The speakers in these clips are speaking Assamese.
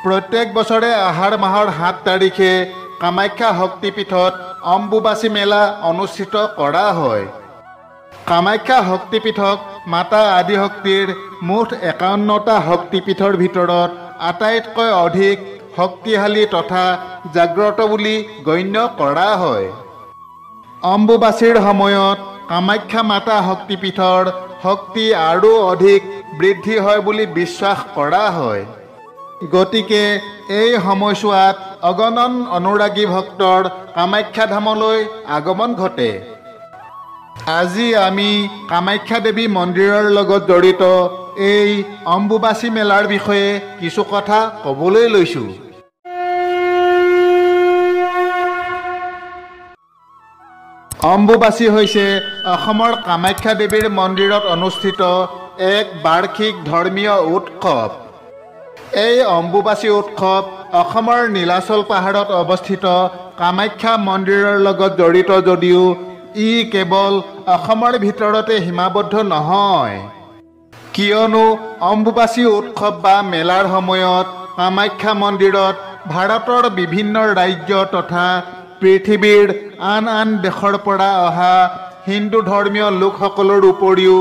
প্ৰত্যেক বছৰে আহাৰ মাহৰ 7 তাৰিখে কামাখ্যা শক্তিপীঠত অম্বুবাচী মেলা অনুষ্ঠিত কৰা হয়। কামাখ্যা শক্তিপীঠক মাতা আদিশক্তিৰ মুঠ 51টা শক্তিপীঠৰ ভিতৰত আটাইতকৈ অধিক শক্তিশালী তথা জাগ্ৰত বুলি গণ্য কৰা হয়। অম্বুবাচীৰ সময়ত কামাখ্যা মাতা শক্তিপীঠৰ শক্তি আৰু অধিক বৃদ্ধি হয় বুলি বিশ্বাস কৰা হয়। গতিকে এই সময়ছোৱাত অগণন অনুৰাগী ভক্তৰ কামাখ্যা ধামলৈ আগমন ঘটে। আজি আমি কামাখ্যা দেৱী মন্দিৰৰ লগত জড়িত এই অম্বুবাচী মেলাৰ বিষয়ে কিছু কথা ক'বলৈ লৈছোঁ। অম্বুবাচী হৈছে অসমৰ কামাখ্যা দেৱীৰ মন্দিৰত অনুষ্ঠিত এক বাৰ্ষিক ধৰ্মীয় উৎসৱ। এই অম্বুবাচী উৎসৱ অসমৰ নীলাচল পাহাৰত অৱস্থিত কামাখ্যা মন্দিৰৰ লগত জড়িত যদিও ই কেৱল অসমৰ ভিতৰতে সীমাবদ্ধ নহয়, কিয়নো অম্বুবাচী উৎসৱ বা মেলাৰ সময়ত কামাখ্যা মন্দিৰত ভাৰতৰ বিভিন্ন ৰাজ্য তথা পৃথিৱীৰ আন আন দেশৰ পৰা অহা হিন্দু ধৰ্মীয় লোকসকলৰ উপৰিও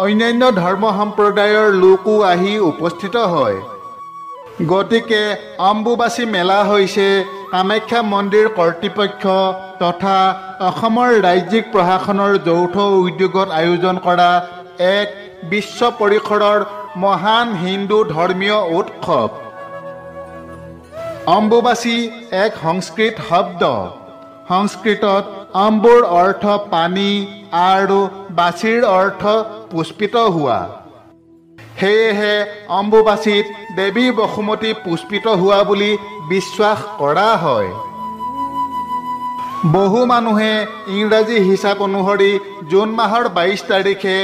অন্যান্য ধৰ্ম সম্প্ৰদায়ৰ লোকো আহি উপস্থিত হয়। গতিকে অম্বুবাচী মেলা হৈছে কামাখ্যা মন্দিৰ কৰ্তৃপক্ষ তথা অসমৰ ৰাজ্যিক প্ৰশাসনৰ যৌথ উদ্যোগত আয়োজন কৰা এক বিশ্ব পৰিসৰৰ মহান হিন্দু ধৰ্মীয় উৎসৱ। অম্বুবাচী এক সংস্কৃত শব্দ। সংস্কৃতত অম্বুৰ অৰ্থ পানী আৰু বাচীৰ অৰ্থ পুষ্পিত হোৱা। সেয়েহে অম্বুবাচীত দেৱী বসুমতী পুষ্পিত হোৱা বুলি বিশ্বাস কৰা হয়। বহু মানুহে ইংৰাজী হিচাপ অনুসৰি জুন মাহৰ 22 তাৰিখে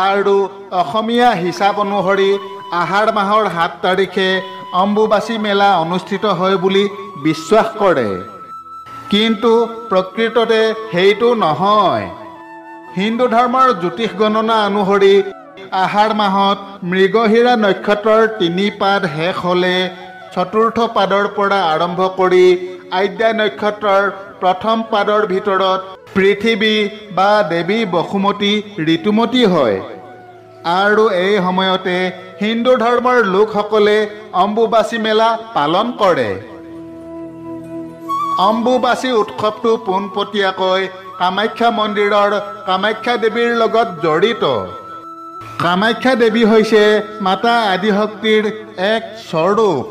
আৰু অসমীয়া হিচাপ অনুসৰি আহাৰ মাহৰ 7 তাৰিখে অম্বুবাচী মেলা অনুষ্ঠিত হয় বুলি বিশ্বাস কৰে। কিন্তু প্ৰকৃততে সেইটো নহয়। হিন্দু ধৰ্মৰ জ্যোতিষ গণনা অনুসৰি আহাৰ মাহত মৃগশিৰা নক্ষত্ৰৰ 3 পাদ শেষ হ'লে চতুৰ্থ পাদৰ পৰা আৰম্ভ কৰি আদ্যা নক্ষত্ৰৰ প্ৰথম পাদৰ ভিতৰত পৃথিৱী বা দেৱী বসুমতী ঋতুমতী হয় আৰু এই সময়তে হিন্দু ধৰ্মৰ লোকসকলে অম্বুবাচী মেলা পালন কৰে। অম্বুবাচী উৎসৱটো পোনপটীয়াকৈ কামাখ্যা মন্দিৰৰ কামাখ্যা দেৱীৰ লগত জড়িত। কামাখ্যা দেৱী হৈছে মাতা আদিশক্তিৰ এক স্বৰূপ।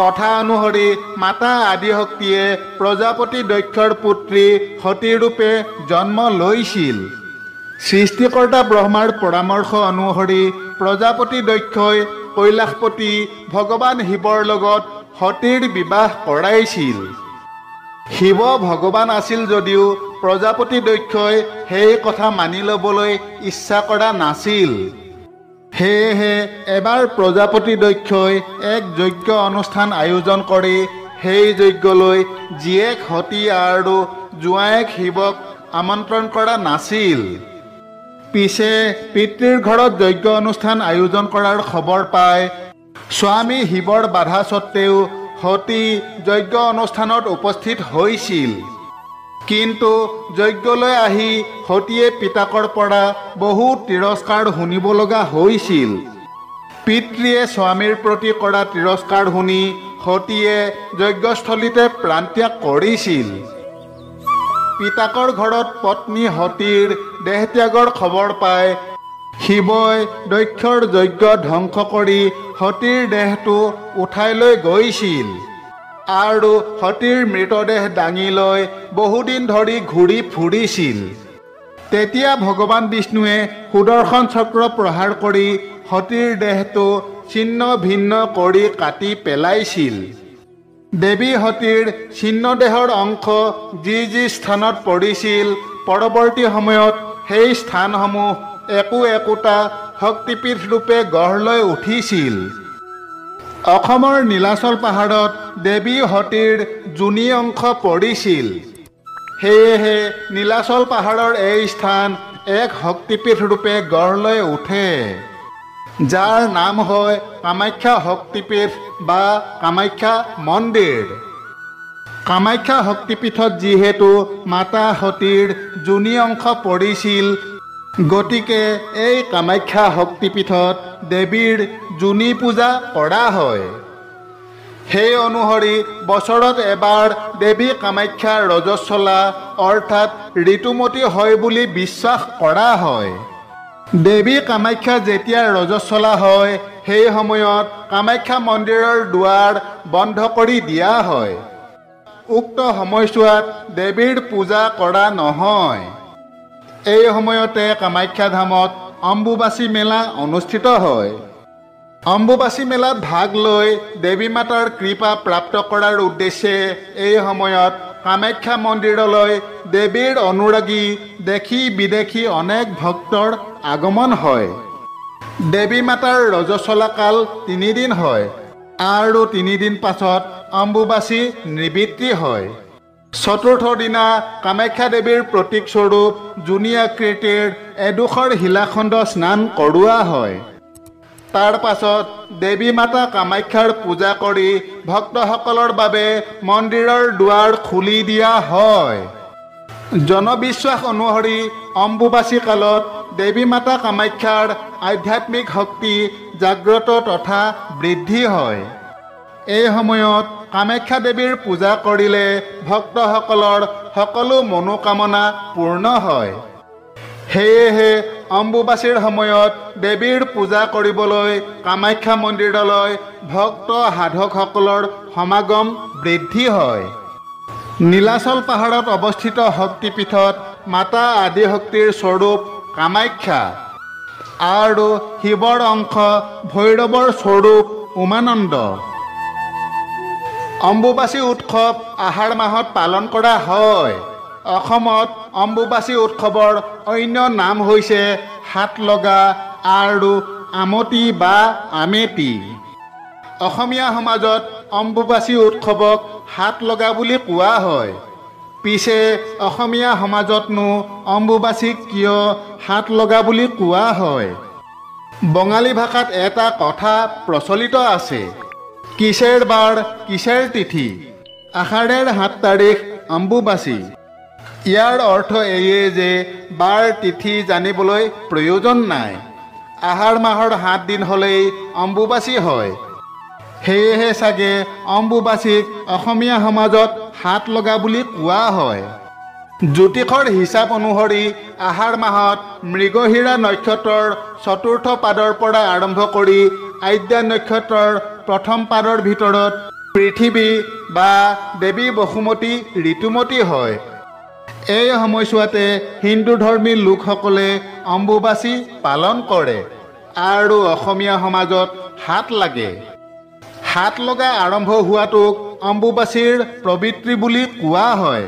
কথা অনুসৰি মাতা আদিশক্তিয়ে প্ৰজাপতি দক্ষৰ পুত্ৰী সতীৰূপে জন্ম লৈছিল। সৃষ্টিকৰ্তা ব্ৰহ্মাৰ পৰামৰ্শ অনুসৰি প্ৰজাপতি দক্ষই কৈলাশপতি ভগৱান শিৱৰ লগত সতীৰ বিবাহ কৰাইছিল। শিৱ ভগৱান আছিল যদিও প্ৰজাপতি দক্ষই সেই কথা মানি ল'বলৈ ইচ্ছা কৰা নাছিল। সেয়েহে এবাৰ প্ৰজাপতি দক্ষই এক যজ্ঞ অনুষ্ঠান আয়োজন কৰি সেই যজ্ঞলৈ জীয়েক সতী আৰু জোঁৱায়েক শিৱক আমন্ত্ৰণ কৰা নাছিল। পিছে পিতৃৰ ঘৰত যজ্ঞ অনুষ্ঠান আয়োজন কৰাৰ খবৰ পাই স্বামী শিৱৰ বাধা স্বত্তেও সতী যজ্ঞ অনুষ্ঠানত উপস্থিত হৈছিল। কিন্তু যজ্ঞলৈ আহি সতীয়ে পিতাকৰ পৰা বহু তিৰস্কাৰ শুনিব লগা হৈছিল। পিতৃয়ে স্বামীৰ প্ৰতি কৰা তিৰস্কাৰ শুনি সতীয়ে যজ্ঞস্থলীতে প্ৰাণত্যাগ কৰিছিল। পিতাকৰ ঘৰত পত্নী সতীৰ দেহত্যাগৰ খবৰ পাই শিৱই দক্ষৰ যজ্ঞ ধ্বংস কৰি সতীৰ দেহটো উঠাই লৈ গৈছিল আৰু সতীৰ মৃতদেহ দাঙি লৈ বহুদিন ধৰি ঘূৰি ফুৰিছিল। তেতিয়া ভগৱান বিষ্ণুৱে সুদৰ্শন চক্ৰ প্ৰহাৰ কৰি সতীৰ দেহটো ছিন্ন ভিন্ন কৰি কাটি পেলাইছিল। দেৱী সতীৰ ছিন্ন দেহৰ অংশ যি যি স্থানত পৰিছিল পৰৱৰ্তী সময়ত সেই স্থানসমূহ একোটা শক্তিপীঠ ৰূপে গঢ় লৈ উঠিছিল। অসমৰ নীলাচল পাহাৰত দেৱী সতীৰ যোনি অংশ পৰিছিল। সেয়েহে নীলাচল পাহাৰৰ এই স্থান এক শক্তিপীঠ ৰূপে গঢ় লৈ উঠে। যাৰ নাম হয় কামাখ্যা শক্তিপীঠ বা কামাখ্যা মন্দিৰ। কামাখ্যা শক্তিপীঠত যিহেতু মাতা সতীৰ যোনি অংশ পৰিছিল, গতিকে এই কামাখ্যা শক্তিপীঠত দেৱীৰ যোনি পূজা কৰা হয়। সেই অনুসৰি বছৰত এবাৰ দেৱী কামাখ্যাৰ ৰজস্বলা অৰ্থাৎ ঋতুমতী হয় বুলি বিশ্বাস কৰা হয়। দেৱী কামাখ্যা যেতিয়া ৰজস্বলা হয়, সেই সময়ত কামাখ্যা মন্দিৰৰ দুৱাৰ বন্ধ কৰি দিয়া হয়। উক্ত সময়ছোৱাত দেৱীৰ পূজা কৰা নহয়। এই সময়তে কামাখ্যা ধামত অম্বুবাচী মেলা অনুষ্ঠিত হয়। অম্বুবাচী মেলাত ভাগ লৈ দেৱী মাতাৰ কৃপা প্ৰাপ্ত কৰাৰ উদ্দেশ্যে এই সময়ত কামাখ্যা মন্দিৰলৈ দেৱীৰ অনুৰাগী দেশী বিদেশী অনেক ভক্তৰ আগমন হয়। দেৱী মাতাৰ ৰজস্বলা কাল 3 দিন হয় আৰু 3 দিন পাছত অম্বুবাচী নিবৃত্তি হয়। চতুৰ্থ দিনা কামাখ্যা দেৱীৰ প্ৰতীকস্বৰূপ যোনি আকৃতিৰ এডোখৰ শিলাখণ্ড স্নান কৰোৱা হয়। তাৰ পাছত দেৱী মাতা কামাখ্যাৰ পূজা কৰি ভক্তসকলৰ বাবে মন্দিৰৰ দুৱাৰ খুলি দিয়া হয়। জনবিশ্বাস অনুসৰি অম্বুবাচী কালত দেৱী মাতা কামাখ্যাৰ আধ্যাত্মিক শক্তি জাগ্ৰত তথা বৃদ্ধি হয়। এই সময়ত কামাখ্যা দেৱীৰ পূজা কৰিলে ভক্তসকলৰ সকলো মনোকামনা পূৰ্ণ হয়। সেয়েহে অম্বুবাচীৰ সময়ত দেৱীৰ পূজা কৰিবলৈ কামাখ্যা মন্দিৰলৈ ভক্ত সাধকসকলৰ সমাগম বৃদ্ধি হয়। নীলাচল পাহাৰত অৱস্থিত শক্তিপীঠত মাতা আদিশক্তিৰ স্বৰূপ কামাখ্যা আৰু শিৱৰ অংশ ভৈৰৱৰ স্বৰূপ উমানন্দ। অম্বুবাচী উৎসৱ আহাৰ মাহত পালন কৰা হয়। অসমত অম্বুবাচী উৎসৱৰ অন্য নাম হৈছে হাত লগা আৰু আমতি বা আমেতি। অসমীয়া সমাজত অম্বুবাচী উৎসৱক হাত লগা বুলি কোৱা হয়। পিছে অসমীয়া সমাজতনো অম্বুবাচীক কিয় হাত লগা বুলি কোৱা হয়? বঙালী ভাষাত এটা কথা প্ৰচলিত আছে, কিসেৰ বাৰ কিসেৰ তিথি, আষাঢ়েৰ 7 তাৰিখ অম্বুবাচী। ইয়াৰ অৰ্থ এয়ে যে বাৰ তিথি জানিবলৈ প্ৰয়োজন নাই। আহাৰ মাহৰ 7 দিন হ'লেই অম্বুবাচী হয়। সেয়েহে চাগে অম্বুবাচীক অসমীয়া সমাজত হাত লগা বুলি কোৱা হয়। জ্যোতিষৰ হিচাপ অনুসৰি আহাৰ মাহত মৃগশিৰা নক্ষত্ৰৰ 4ৰ্থ পাদৰ পৰা আৰম্ভ কৰি আদ্যা নক্ষত্ৰৰ 1ম পাদৰ ভিতৰত পৃথিৱী বা দেৱী বসুমতী ঋতুমতী হয়। এই সময়ছোৱাতে হিন্দু ধৰ্মী লোকসকলে অম্বুবাচী পালন কৰে আৰু অসমীয়া সমাজত হাত লাগে। হাত লগা আৰম্ভ হোৱাটোক অম্বুবাচীৰ প্ৰবৃত্তি বুলি কোৱা হয়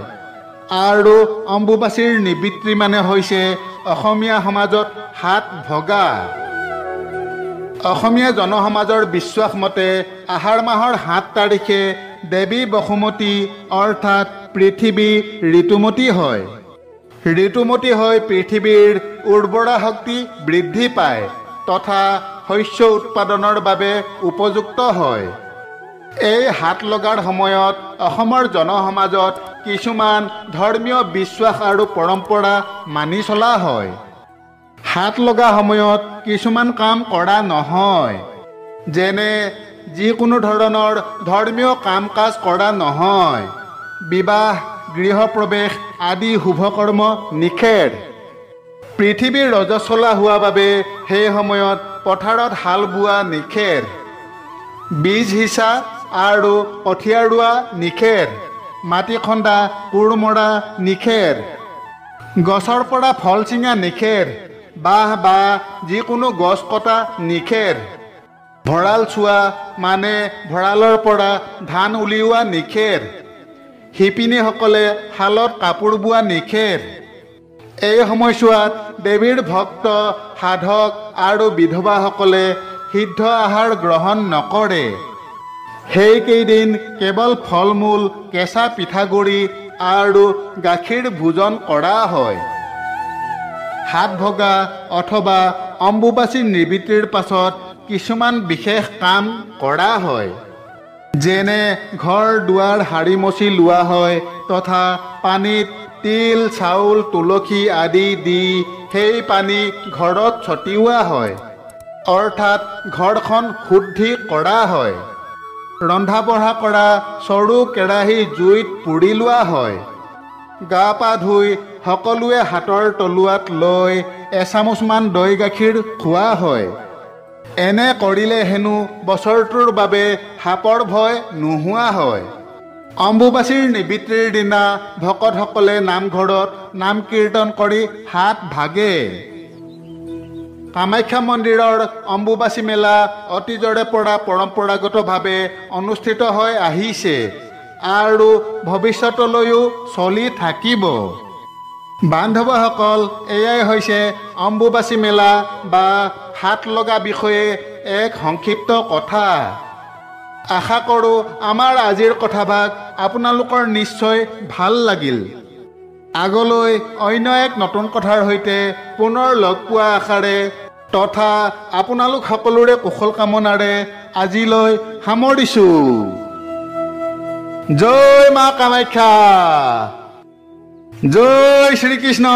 আৰু অম্বুবাচীৰ নিবৃত্তি মানে হৈছে অসমীয়া সমাজত হাত ভগা। অসমীয়া জনসমাজৰ বিশ্বাস মতে আহাৰ মাহৰ 7 তাৰিখে দেৱী বসুমতী অৰ্থাৎ পৃথিৱী ঋতুমতী হয়। ঋতুমতী হৈ পৃথিৱীৰ উৰ্বৰা শক্তি বৃদ্ধি পায় তথা শস্য উৎপাদনৰ বাবে উপযুক্ত হয়। এই হাত লগাৰ সময়ত অসমৰ জনসমাজত কিছুমান ধৰ্মীয় বিশ্বাস আৰু পৰম্পৰা মানি চলা হয়। হাত লগা সময়ত কিছুমান কাম কৰা নহয়, যেনে যিকোনো ধৰণৰ ধৰ্মীয় কাম কাজ কৰা নহয়। বিবাহ, গৃহপ্ৰৱেশ আদি শুভকৰ্ম নিষেধ। পৃথিৱীৰ ৰজস্বলা হোৱা বাবে সেই সময়ত পথাৰত হাল বোৱা নিষেধ। বীজ সিঁচা আৰু কঠীয়া ৰোৱা নিষেধ। মাটি খন্দা, কোৰ মৰা নিষেধ। গছৰ পৰা ফল ছিঙা নিষেধ। বাঁহ বা যিকোনো গছ কটা নিষেধ। ভঁৰাল চোৱা মানে ভঁৰালৰ পৰা ধান উলিওৱা নিষেধ। শিপিনীসকলে শালত কাপোৰ বোৱা নিষেধ। এই সময়ছোৱাত দেৱীৰ ভক্ত সাধক আৰু বিধৱাসকলে সিদ্ধ আহাৰ গ্ৰহণ নকৰে। সেইকেইদিন কেৱল ফল মূল, কেঁচা পিঠাগুড়ি আৰু গাখীৰ ভোজন কৰা হয়। হাত ভগা অথবা অম্বুবাচী নিবৃত্তিৰ পাছত কিছুমান বিশেষ কাম কৰা হয়, যেনে ঘৰ দুৱাৰ সাৰি মচি লোৱা হয় তথা পানীত তিল চাউল তুলসী আদি দি সেই পানী ঘৰত ছটিওৱা হয়, অৰ্থাৎ ঘৰখন শুদ্ধি কৰা হয়। ৰন্ধা বঢ়া কৰা চৰু কেৰাহী জুইত পুৰি লোৱা হয়। গা পা ধুই সকলোৱে হাতৰ তলুৱাত লৈ এচামুচমান দৈ গাখীৰ খোৱা হয়। এনে কৰিলে হেনো বছৰটোৰ বাবে সাপৰ ভয় নোহোৱা হয়। অম্বুবাচীৰ নিবৃত্তিৰ দিনা ভকতসকলে নামঘৰত নাম কীৰ্তন কৰি হাত ভাগে। কামাখ্যা মন্দিৰৰ অম্বুবাচী মেলা অতীজৰে পৰা পৰম্পৰাগতভাৱে অনুষ্ঠিত হৈ আহিছে আৰু ভৱিষ্যতলৈও চলি থাকিব। বান্ধৱসকল, এয়াই হৈছে অম্বুবাচী মেলা বা হাত লগা বিষয়ে এক সংক্ষিপ্ত কথা। আশা কৰোঁ আমাৰ আজিৰ কথাভাগ আপোনালোকৰ নিশ্চয় ভাল লাগিল। আগলৈ অন্য এক নতুন কথাৰ সৈতে পুনৰ লগ পোৱা আশাৰে তথা আপোনালোক সকলোৰে কুশল কামনাৰে আজিলৈ সামৰিছোঁ। জয় মা কামাখ্যা, জয় শ্ৰীকৃষ্ণ।